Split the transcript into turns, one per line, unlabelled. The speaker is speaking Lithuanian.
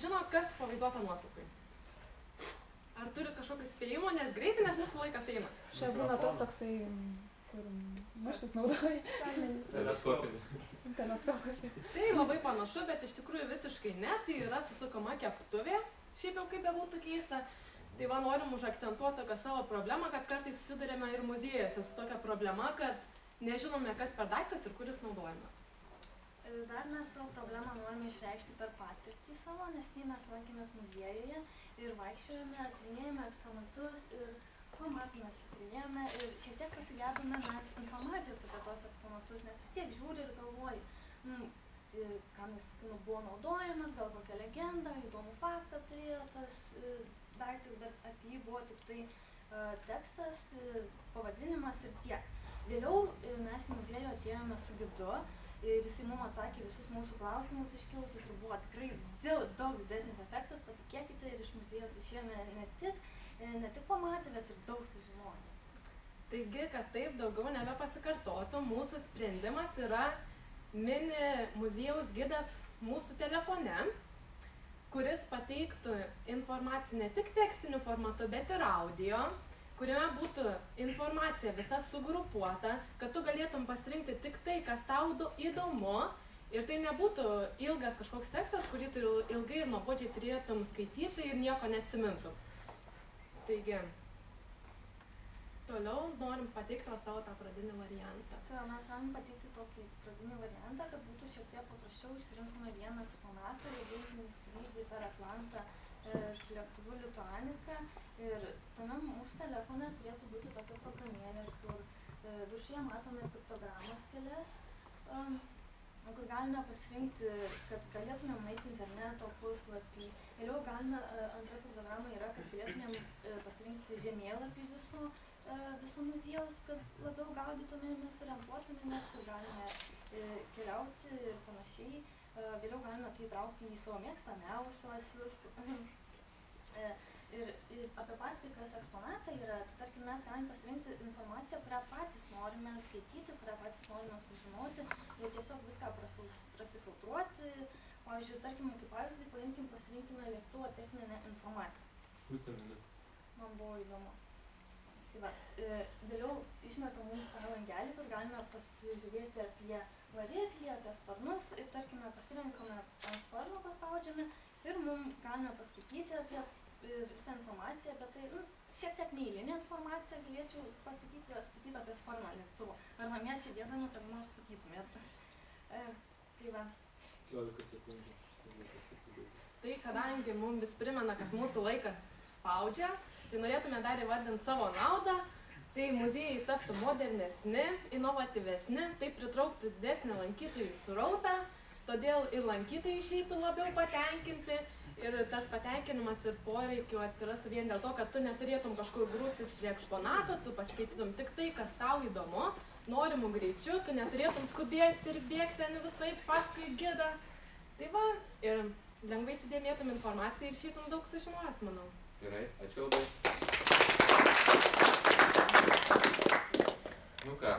žinot, kas pavaizduota nuotraukai? Ar turit kažkokių spėjimų, nes greitai, nes mūsų laikas eina?
Čia būna tas toksai, kur muštis naudoja. Teleskopas.
Tai labai panašu, bet iš tikrųjų visiškai ne. Tai yra susukama keptuvė, šiaip jau kaip bebūtų keista. Tai va norim užakcentuoti tokią savo problemą, kad kartais susidurėme ir muziejuose su tokia problema, kad nežinome, kas per daiktas ir kuris naudojamas.
Dar mes savo problemą norime išreikšti per patirtį savo, nes mes lankėmės muziejuje ir vaikščiojome, tyrinėjome eksponatus ir matome, tyrinėjome ir šiek tiek pasigedome mes informacijos apie tos eksponatus, nes vis tiek žiūri ir galvoji, kam jis buvo naudojamas, gal kokią legendą, įdomų faktą turėjo tas daiktas, bet apie jį buvo tik tai tekstas, pavadinimas ir tiek. Vėliau mes į muziejų atėjome su gidu ir jisai mums atsakė visus mūsų klausimus iškilusius ir buvo tikrai daug didesnis efektas, patikėkite, ir iš muziejaus išėjome ne tik pamatę, bet ir daug sužinoję.
Taigi, kad taip daugiau nebepasikartotų, mūsų sprendimas yra mini muziejaus gidas mūsų telefone, kuris pateiktų informaciją ne tik tekstiniu formatu, bet ir audio, kuriame būtų informacija visa sugrupuota, kad tu galėtum pasirinkti tik tai, kas tau įdomu, ir tai nebūtų ilgas kažkoks tekstas, kurį tu ilgai ir nuobodžiai turėtum skaityti ir nieko neatsimintum. Taigi, toliau norim pateikti savo tą pradinį variantą.
Tai mes galim pateikti tokį pradinį variantą, kad būtų šiek tiek paprasčiau, išsirinktume vieną eksponatą, reitinį skrydį per Atlantą su lėktuvu Lituanika, ir tame mūsų telefone turėtų būti tokia programėlė, kur viršuje matome piktogramos kelias, kur galime pasirinkti, kad galėtumėm nueiti interneto puslapį. Vėliau galime, antra piktograma yra, kad galėtumėm pasirinkti žemėlapį viso muziejaus, kad labiau gaudytumėmės, orientuotumėmės, kad galime keliauti ir panašiai. Vėliau galime tai įtraukti į savo mėgstamiausiuosius. Ir apie patį, kas eksponatą yra, tai tarkim mes galime pasirinkti informaciją, kurią patys norime skaityti, kurią patys norime sužinoti ir tiesiog viską prasifiltruoti. Pavyzdžiui, tarkim, kaip pavyzdį, paimkim, pasirinkime lėktuvo techninę informaciją.
Pusę minutę.
Man buvo įdomu. Tai va, vėliau išmetam mums tą langelį, kur galime pasižiūrėti apie variklį, apie sparnus ir, tarkime, pasirinkome ant sparno, paspaudžiame ir mums galime paskaityti apie visą informaciją, bet tai šiek tiek neįlinė informacija, galėčiau pasakyti, skaityti apie sparną lėktuvo. Ar namie sėdėdami, kad nors skaitytumėt. Tai va.
15 sekundžių.
Tai kadangi mums vis primena, kad mūsų laikas spaudžia, tai norėtume dar įvardinti savo naudą, tai muziejai taptų modernesni, inovatyvesni, tai pritrauktų didesnį lankytojų srautą, todėl ir lankytojai išeitų labiau patenkinti ir tas patenkinimas ir poreikių atsirastų vien dėl to, kad tu neturėtum kažkur grūstis prie eksponato, tu paskaitytum tik tai, kas tau įdomu, norimų greičiu, tu neturėtum skubėti ir bėgti ten visai paskui gidą. Tai va, ir lengvai įsidėmėtum informaciją ir išeitum daug sužinojęs, manau.
Gerai, ačiū labai. Nu ką,